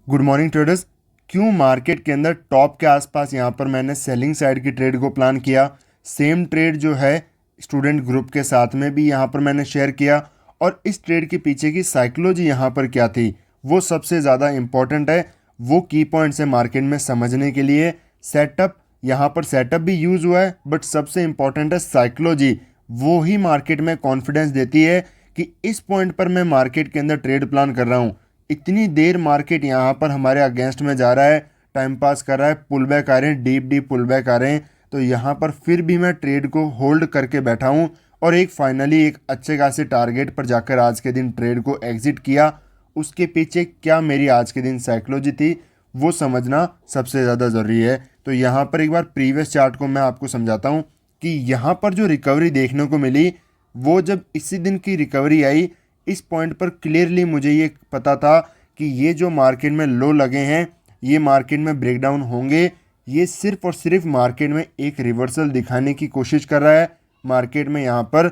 Good morning traders. क्यों market के अंदर टॉप के आसपास यहाँ पर मैंने सेलिंग साइड की ट्रेड को प्लान किया। सेम ट्रेड जो है स्टूडेंट ग्रुप के साथ में भी यहाँ पर मैंने शेयर किया, और इस ट्रेड के पीछे की साइकोलॉजी यहाँ पर क्या थी वो सबसे ज़्यादा इम्पॉर्टेंट है। वो की पॉइंट्स है मार्केट में समझने के लिए। सेटअप, यहाँ पर सेटअप भी यूज़ हुआ है, बट सबसे इम्पॉर्टेंट है साइकोलॉजी। वो ही मार्केट में कॉन्फिडेंस देती है कि इस पॉइंट पर मैं मार्केट के अंदर ट्रेड प्लान कर रहा हूँ। इतनी देर मार्केट यहाँ पर हमारे अगेंस्ट में जा रहा है, टाइम पास कर रहा है, पुल बैक आ रहे हैं, डीप डीप पुल बैक आ रहे हैं, तो यहाँ पर फिर भी मैं ट्रेड को होल्ड करके बैठा हूँ और एक फाइनली एक अच्छे खासे टारगेट पर जाकर आज के दिन ट्रेड को एग्जिट किया। उसके पीछे क्या मेरी आज के दिन साइकोलॉजी थी वो समझना सबसे ज़्यादा ज़रूरी है। तो यहाँ पर एक बार प्रीवियस चार्ट को मैं आपको समझाता हूँ कि यहाँ पर जो रिकवरी देखने को मिली, वो जब इसी दिन की रिकवरी आई, इस पॉइंट पर क्लियरली मुझे ये पता था कि ये जो मार्केट में लो लगे हैं ये मार्केट में ब्रेकडाउन होंगे। ये सिर्फ और सिर्फ मार्केट में एक रिवर्सल दिखाने की कोशिश कर रहा है। मार्केट में यहाँ पर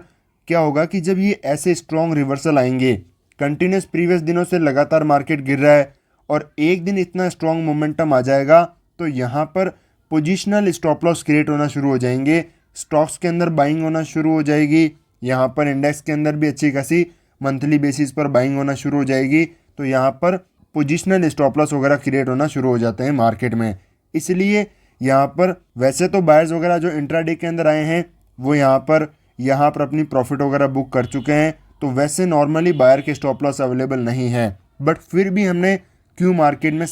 क्या होगा कि जब ये ऐसे स्ट्रॉन्ग रिवर्सल आएंगे, कंटिन्यूस प्रीवियस दिनों से लगातार मार्केट गिर रहा है और एक दिन इतना स्ट्रॉन्ग मोमेंटम आ जाएगा, तो यहाँ पर पोजिशनल स्टॉप लॉस क्रिएट होना शुरू हो जाएंगे, स्टॉक्स के अंदर बाइंग होना शुरू हो जाएगी, यहाँ पर इंडेक्स के अंदर भी अच्छी खासी मंथली बेसिस पर बाइंग होना शुरू हो जाएगी। तो यहाँ पर पोजिशनल स्टॉप लॉस वगैरह क्रिएट होना शुरू हो जाते हैं मार्केट में। इसलिए यहाँ पर वैसे तो बायर्स वगैरह जो इंट्राडे के अंदर आए हैं वो यहाँ पर अपनी प्रॉफिट वगैरह बुक कर चुके हैं, तो वैसे नॉर्मली बायर के स्टॉप लॉस अवेलेबल नहीं है। बट फिर भी हमने क्यों मार्केट में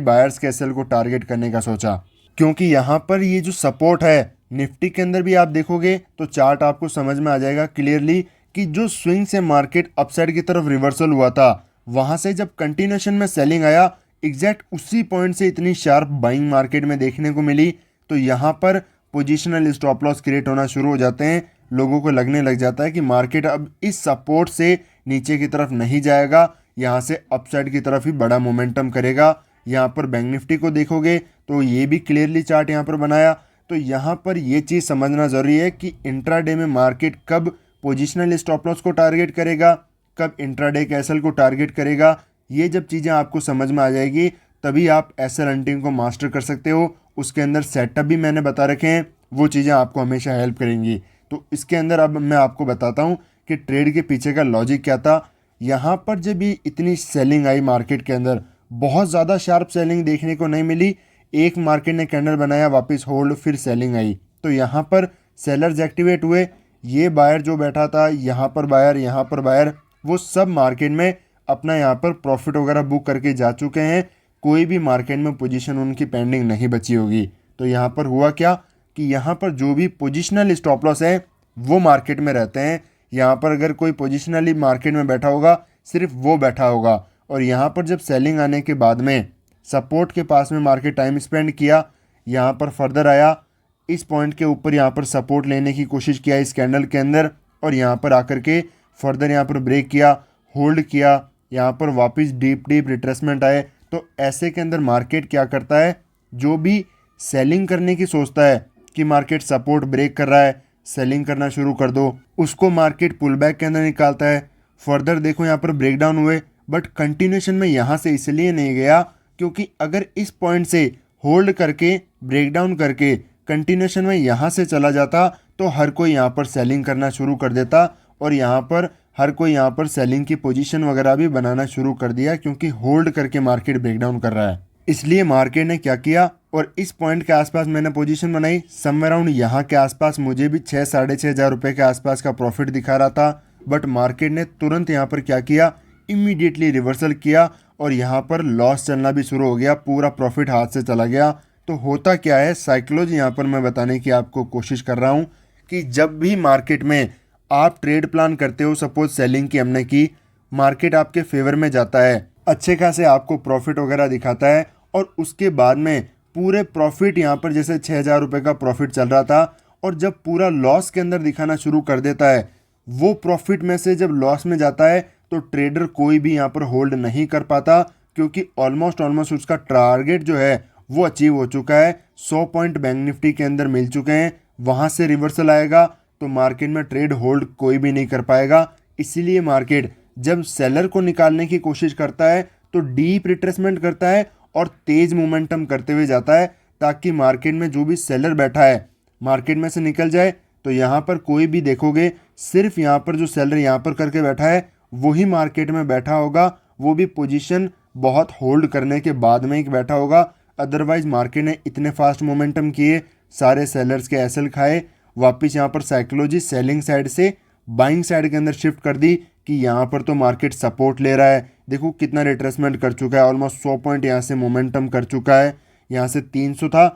बायर्स कैसल को टारगेट करने का सोचा, क्योंकि यहाँ पर ये जो सपोर्ट है निफ्टी के अंदर भी आप देखोगे तो चार्ट आपको समझ में आ जाएगा क्लियरली कि जो स्विंग से मार्केट अपसाइड की तरफ रिवर्सल हुआ था, वहाँ से जब कंटिन्यूशन में सेलिंग आया, एग्जैक्ट उसी पॉइंट से इतनी शार्प बाइंग मार्केट में देखने को मिली। तो यहाँ पर पोजिशनल स्टॉप लॉस क्रिएट होना शुरू हो जाते हैं। लोगों को लगने लग जाता है कि मार्केट अब इस सपोर्ट से नीचे की तरफ नहीं जाएगा, यहाँ से अपसाइड की तरफ ही बड़ा मोमेंटम करेगा। यहाँ पर बैंक निफ्टी को देखोगे तो ये भी क्लियरली चार्ट यहाँ पर बनाया। तो यहाँ पर ये चीज़ समझना ज़रूरी है कि इंट्राडे में मार्केट कब पोजिशनल स्टॉप लॉस को टारगेट करेगा, कब इंट्राडे कैसल को टारगेट करेगा। ये जब चीज़ें आपको समझ में आ जाएगी तभी आप एसएल हंटिंग को मास्टर कर सकते हो। उसके अंदर सेटअप भी मैंने बता रखे हैं, वो चीज़ें आपको हमेशा हेल्प करेंगी। तो इसके अंदर अब मैं आपको बताता हूँ कि ट्रेड के पीछे का लॉजिक क्या था। यहाँ पर जब ये इतनी सेलिंग आई मार्केट के अंदर, बहुत ज़्यादा शार्प सेलिंग देखने को नहीं मिली। एक मार्केट ने कैंडल बनाया, वापस होल्ड, फिर सेलिंग आई, तो यहाँ पर सेलर्स एक्टिवेट हुए। ये बायर जो बैठा था, यहाँ पर बायर, यहाँ पर बायर, वो सब मार्केट में अपना यहाँ पर प्रॉफिट वगैरह बुक करके जा चुके हैं। कोई भी मार्केट में पोजीशन उनकी पेंडिंग नहीं बची होगी। तो यहाँ पर हुआ क्या कि यहाँ पर जो भी पोजिशनल स्टॉप लॉस है वो मार्केट में रहते हैं। यहाँ पर अगर कोई पोजिशनली मार्केट में बैठा होगा, सिर्फ वो बैठा होगा। और यहाँ पर जब सेलिंग आने के बाद में सपोर्ट के पास में मार्केट टाइम स्पेंड किया, यहाँ पर फर्दर आया, इस पॉइंट के ऊपर यहाँ पर सपोर्ट लेने की कोशिश किया इस कैंडल के अंदर, और यहाँ पर आकर के फर्दर यहाँ पर ब्रेक किया, होल्ड किया, यहाँ पर वापस डीप डीप रिट्रेसमेंट आए। तो ऐसे के अंदर मार्केट क्या करता है, जो भी सेलिंग करने की सोचता है कि मार्केट सपोर्ट ब्रेक कर रहा है, सेलिंग करना शुरू कर दो, उसको मार्केट पुल बैक के अंदर निकालता है। फर्दर देखो यहाँ पर ब्रेकडाउन हुए, बट कंटिन्यूशन में यहाँ से इसलिए नहीं गया क्योंकि अगर इस पॉइंट से होल्ड करके ब्रेकडाउन करके कंटिन्यूशन में यहाँ से चला जाता तो हर कोई यहाँ पर सेलिंग करना शुरू कर देता, और यहाँ पर हर कोई यहाँ पर सेलिंग की पोजीशन वगैरह भी बनाना शुरू कर दिया, क्योंकि होल्ड करके मार्केट ब्रेकडाउन कर रहा है। इसलिए मार्केट ने क्या किया, और इस पॉइंट के आसपास मैंने पोजीशन बनाई, समवेयर अराउंड यहाँ के आसपास मुझे भी 6-6.5 रुपये के आसपास का प्रॉफिट दिखा रहा था। बट मार्केट ने तुरंत यहाँ पर क्या किया, इमीडिएटली रिवर्सल किया और यहाँ पर लॉस चलना भी शुरू हो गया, पूरा प्रॉफिट हाथ से चला गया। तो होता क्या है, साइकोलॉजी यहाँ पर मैं बताने की आपको कोशिश कर रहा हूँ कि जब भी मार्केट में आप ट्रेड प्लान करते हो, सपोज सेलिंग की हमने की, मार्केट आपके फेवर में जाता है, अच्छे खासे आपको प्रॉफिट वगैरह दिखाता है, और उसके बाद में पूरे प्रॉफिट यहाँ पर जैसे 6,000 रुपये का प्रॉफिट चल रहा था, और जब पूरा लॉस के अंदर दिखाना शुरू कर देता है, वो प्रॉफिट में से जब लॉस में जाता है तो ट्रेडर कोई भी यहाँ पर होल्ड नहीं कर पाता, क्योंकि ऑलमोस्ट उसका टारगेट जो है वो अचीव हो चुका है। 100 पॉइंट बैंक निफ्टी के अंदर मिल चुके हैं, वहाँ से रिवर्सल आएगा तो मार्केट में ट्रेड होल्ड कोई भी नहीं कर पाएगा। इसीलिए मार्केट जब सेलर को निकालने की कोशिश करता है तो डीप रिट्रेसमेंट करता है और तेज़ मोमेंटम करते हुए जाता है, ताकि मार्केट में जो भी सेलर बैठा है मार्केट में से निकल जाए। तो यहाँ पर कोई भी देखोगे सिर्फ यहाँ पर जो सेलर यहाँ पर करके बैठा है वही मार्केट में बैठा होगा, वो भी पोजीशन बहुत होल्ड करने के बाद में ही बैठा होगा। अदरवाइज मार्केट ने इतने फास्ट मोमेंटम किए, सारे सेलर्स के एसएल खाए, वापस यहाँ पर साइकोलॉजी सेलिंग साइड से बाइंग साइड के अंदर शिफ्ट कर दी कि यहाँ पर तो मार्केट सपोर्ट ले रहा है। देखो कितना रिट्रेसमेंट कर चुका है, ऑलमोस्ट 100 पॉइंट यहाँ से मोमेंटम कर चुका है। यहाँ से 300 था,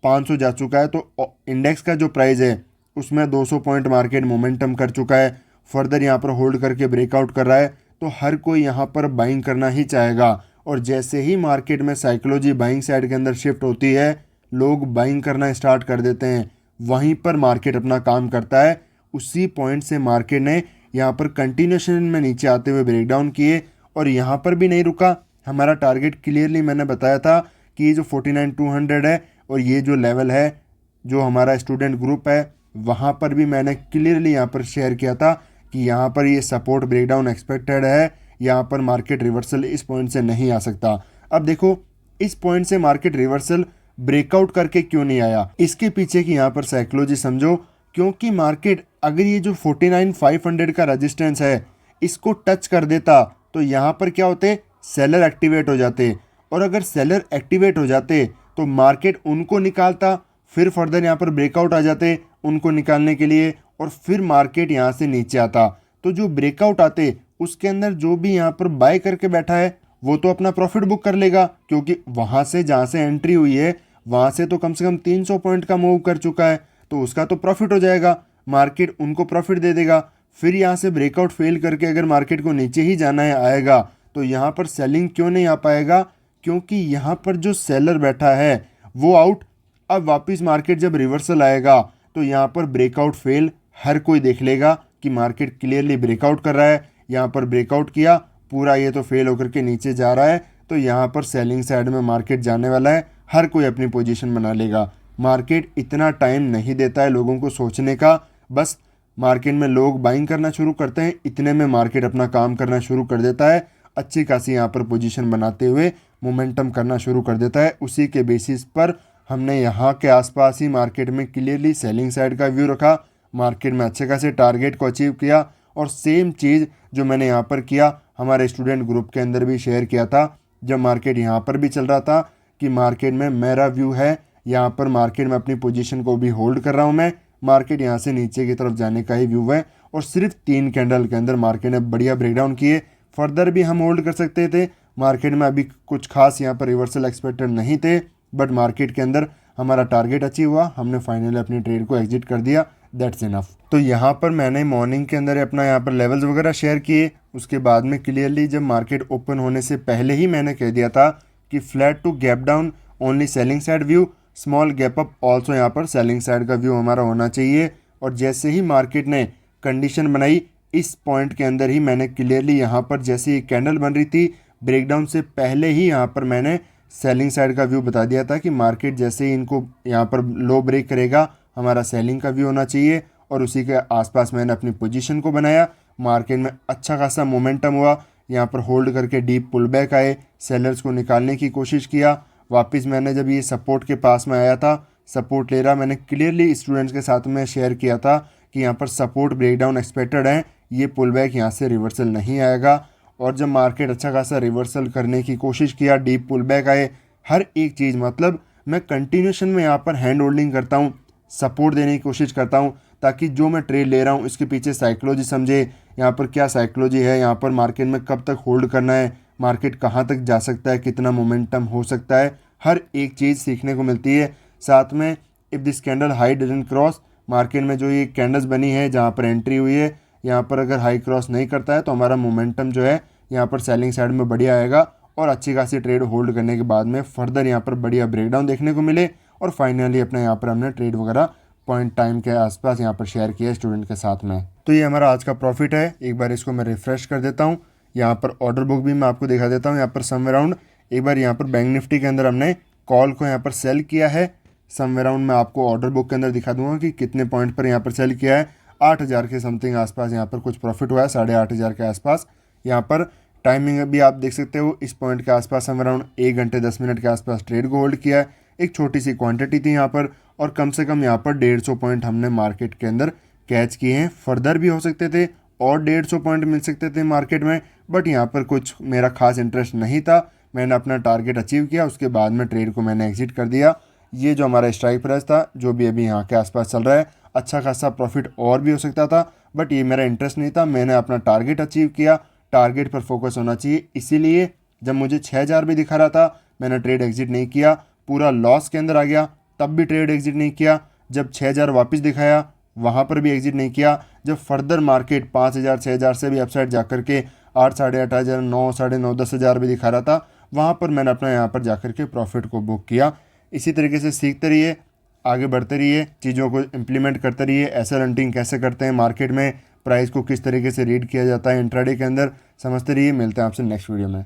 500 जा चुका है। तो इंडेक्स का जो प्राइस है उसमें 200 पॉइंट मार्केट मोमेंटम कर चुका है। फर्दर यहाँ पर होल्ड करके ब्रेकआउट कर रहा है, तो हर कोई यहाँ पर बाइंग करना ही चाहेगा। और जैसे ही मार्केट में साइकोलॉजी बाइंग साइड के अंदर शिफ्ट होती है, लोग बाइंग करना स्टार्ट कर देते हैं, वहीं पर मार्केट अपना काम करता है। उसी पॉइंट से मार्केट ने यहाँ पर कंटिन्यूशन में नीचे आते हुए ब्रेकडाउन किए और यहाँ पर भी नहीं रुका। हमारा टारगेट क्लियरली मैंने बताया था कि ये जो 49,200 है और ये जो लेवल है जो हमारा स्टूडेंट ग्रुप है, वहाँ पर भी मैंने क्लियरली यहाँ पर शेयर किया था कि यहाँ पर ये सपोर्ट ब्रेकडाउन एक्सपेक्टेड है, यहाँ पर मार्केट रिवर्सल इस पॉइंट से नहीं आ सकता। अब देखो इस पॉइंट से मार्केट रिवर्सल ब्रेकआउट करके क्यों नहीं आया, इसके पीछे की यहाँ पर साइकोलॉजी समझो। क्योंकि मार्केट अगर ये जो 49,500 का रेजिस्टेंस है इसको टच कर देता तो यहाँ पर क्या होते, सेलर एक्टिवेट हो जाते, और अगर सेलर एक्टिवेट हो जाते तो मार्केट उनको निकालता, फिर फर्दर यहाँ पर ब्रेकआउट आ जाते उनको निकालने के लिए, और फिर मार्केट यहाँ से नीचे आता। तो जो ब्रेकआउट आते उसके अंदर जो भी यहाँ पर बाय करके बैठा है वो तो अपना प्रॉफिट बुक कर लेगा, क्योंकि वहाँ से जहाँ से एंट्री हुई है वहाँ से तो कम से कम 300 पॉइंट का मूव कर चुका है, तो उसका तो प्रॉफिट हो जाएगा, मार्केट उनको प्रॉफिट दे देगा। फिर यहाँ से ब्रेकआउट फेल करके अगर मार्केट को नीचे ही जाना है आएगा तो यहाँ पर सेलिंग क्यों नहीं आ पाएगा, क्योंकि यहाँ पर जो सेलर बैठा है वो आउट। अब वापस मार्केट जब रिवर्सल आएगा तो यहाँ पर ब्रेकआउट फेल हर कोई देख लेगा कि मार्केट क्लियरली ब्रेकआउट कर रहा है, यहाँ पर ब्रेकआउट किया पूरा, ये तो फेल होकर के नीचे जा रहा है, तो यहाँ पर सेलिंग साइड में मार्केट जाने वाला है, हर कोई अपनी पोजीशन बना लेगा। मार्केट इतना टाइम नहीं देता है लोगों को सोचने का, बस मार्केट में लोग बाइंग करना शुरू करते हैं, इतने में मार्केट अपना काम करना शुरू कर देता है, अच्छी खासी यहाँ पर पोजीशन बनाते हुए मोमेंटम करना शुरू कर देता है। उसी के बेसिस पर हमने यहाँ के आसपास ही मार्केट में क्लियरली सेलिंग साइड का व्यू रखा, मार्केट में अच्छे खासे टारगेट को अचीव किया, और सेम चीज़ जो मैंने यहाँ पर किया हमारे स्टूडेंट ग्रुप के अंदर भी शेयर किया था जब मार्केट यहाँ पर भी चल रहा था, कि मार्केट में मेरा व्यू है, यहाँ पर मार्केट में अपनी पोजीशन को भी होल्ड कर रहा हूँ मैं, मार्केट यहाँ से नीचे की तरफ जाने का ही व्यू है। और सिर्फ 3 कैंडल के अंदर मार्केट ने बढ़िया ब्रेकडाउन किए, फर्दर भी हम होल्ड कर सकते थे, मार्केट में अभी कुछ खास यहाँ पर रिवर्सल एक्सपेक्टेड नहीं थे, बट मार्केट के अंदर हमारा टारगेट अचीव हुआ, हमने फाइनली अपनी ट्रेड को एग्जिट कर दिया, दैट्स इनफ। तो यहाँ पर मैंने मॉर्निंग के अंदर अपना यहाँ पर लेवल्स वगैरह शेयर किए, उसके बाद में क्लियरली जब मार्केट ओपन होने से पहले ही मैंने कह दिया था कि flat to gap down only selling side view, small gap up also यहाँ पर सेलिंग साइड का व्यू हमारा होना चाहिए। और जैसे ही मार्केट ने कंडीशन बनाई इस पॉइंट के अंदर ही मैंने क्लियरली यहाँ पर जैसे ही कैंडल बन रही थी ब्रेकडाउन से पहले ही यहाँ पर मैंने सेलिंग साइड का व्यू बता दिया था कि मार्केट जैसे ही इनको यहाँ पर लो ब्रेक करेगा हमारा सेलिंग का व्यू होना चाहिए, और उसी के आसपास मैंने अपनी पोजीशन को बनाया। मार्केट में अच्छा खासा मोमेंटम हुआ, यहाँ पर होल्ड करके डीप पुल बैक आए, सेलर्स को निकालने की कोशिश किया, वापस मैंने जब ये सपोर्ट के पास में आया था, सपोर्ट ले रहा, मैंने क्लियरली स्टूडेंट्स के साथ में शेयर किया था कि यहाँ पर सपोर्ट ब्रेकडाउन एक्सपेक्टेड है, ये पुल बैक यहाँ से रिवर्सल नहीं आएगा। और जब मार्केट अच्छा खासा रिवर्सल करने की कोशिश किया, डीप पुल बैक आए, हर एक चीज़ मतलब मैं कंटिन्यूशन में यहाँ पर हैंड होल्डिंग करता हूँ, सपोर्ट देने की कोशिश करता हूँ, ताकि जो मैं ट्रेड ले रहा हूँ इसके पीछे साइकोलॉजी समझे, यहाँ पर क्या साइकोलॉजी है, यहाँ पर मार्केट में कब तक होल्ड करना है, मार्केट कहाँ तक जा सकता है, कितना मोमेंटम हो सकता है, हर एक चीज़ सीखने को मिलती है। साथ में if this candle high doesn't cross, market में जो ये कैंडल्स बनी है जहाँ पर एंट्री हुई है, यहाँ पर अगर हाई क्रॉस नहीं करता है तो हमारा मोमेंटम जो है यहाँ पर सेलिंग साइड में बढ़िया आएगा, और अच्छी खासी ट्रेड होल्ड करने के बाद में फर्दर यहाँ पर बढ़िया ब्रेकडाउन देखने को मिले, और फाइनली अपने यहाँ पर हमने ट्रेड वगैरह पॉइंट टाइम के आसपास यहाँ पर शेयर किया स्टूडेंट के साथ में। तो ये हमारा आज का प्रॉफिट है, एक बार इसको मैं रिफ्रेश कर देता हूँ, यहाँ पर ऑर्डर बुक भी मैं आपको दिखा देता हूँ। यहाँ पर समवेयर अराउंड एक बार यहाँ पर बैंक निफ्टी के अंदर हमने कॉल को यहाँ पर सेल किया है, समवेयर अराउंड मैं आपको ऑर्डर बुक के अंदर दिखा दूंगा कि कितने पॉइंट पर यहाँ पर सेल किया है। 8,000 के समथिंग आसपास यहाँ पर कुछ प्रॉफिट हुआ है, 8,500 के आसपास। यहाँ पर टाइमिंग भी आप देख सकते हो, इस पॉइंट के आसपास हम अराउंड 1 घंटे 10 मिनट के आसपास ट्रेड को होल्ड किया है। एक छोटी सी क्वांटिटी थी यहाँ पर, और कम से कम यहाँ पर 150 पॉइंट हमने मार्केट के अंदर कैच किए हैं। फर्दर भी हो सकते थे और 150 पॉइंट मिल सकते थे मार्केट में, बट यहाँ पर कुछ मेरा खास इंटरेस्ट नहीं था। मैंने अपना टारगेट अचीव किया, उसके बाद में ट्रेड को मैंने एग्जिट कर दिया। ये जो हमारा स्ट्राइक प्राइस था, जो भी अभी यहाँ के आसपास चल रहा है, अच्छा खासा प्रॉफिट और भी हो सकता था, बट ये मेरा इंटरेस्ट नहीं था। मैंने अपना टारगेट अचीव किया। टारगेट पर फोकस होना चाहिए, इसीलिए जब मुझे 6,000 भी दिखा रहा था, मैंने ट्रेड एग्जिट नहीं किया। पूरा लॉस के अंदर आ गया, तब भी ट्रेड एग्जिट नहीं किया। जब 6,000 वापस दिखाया, वहाँ पर भी एग्जिट नहीं किया। जब फर्दर मार्केट 5,000 6,000 से भी अपसाइड जा कर के 8 साढ़े 8,000 9 साढ़े 9 10,000 भी दिखा रहा था, वहाँ पर मैंने अपना यहाँ पर जा कर के प्रॉफिट को बुक किया। इसी तरीके से सीखते रहिए, आगे बढ़ते रहिए, चीज़ों को इम्प्लीमेंट करते रहिए। एसएल हंटिंग कैसे करते हैं, मार्केट में प्राइस को किस तरीके से रीड किया जाता है इंट्राडे के अंदर, समझते रहिए। मिलते हैं आपसे नेक्स्ट वीडियो में।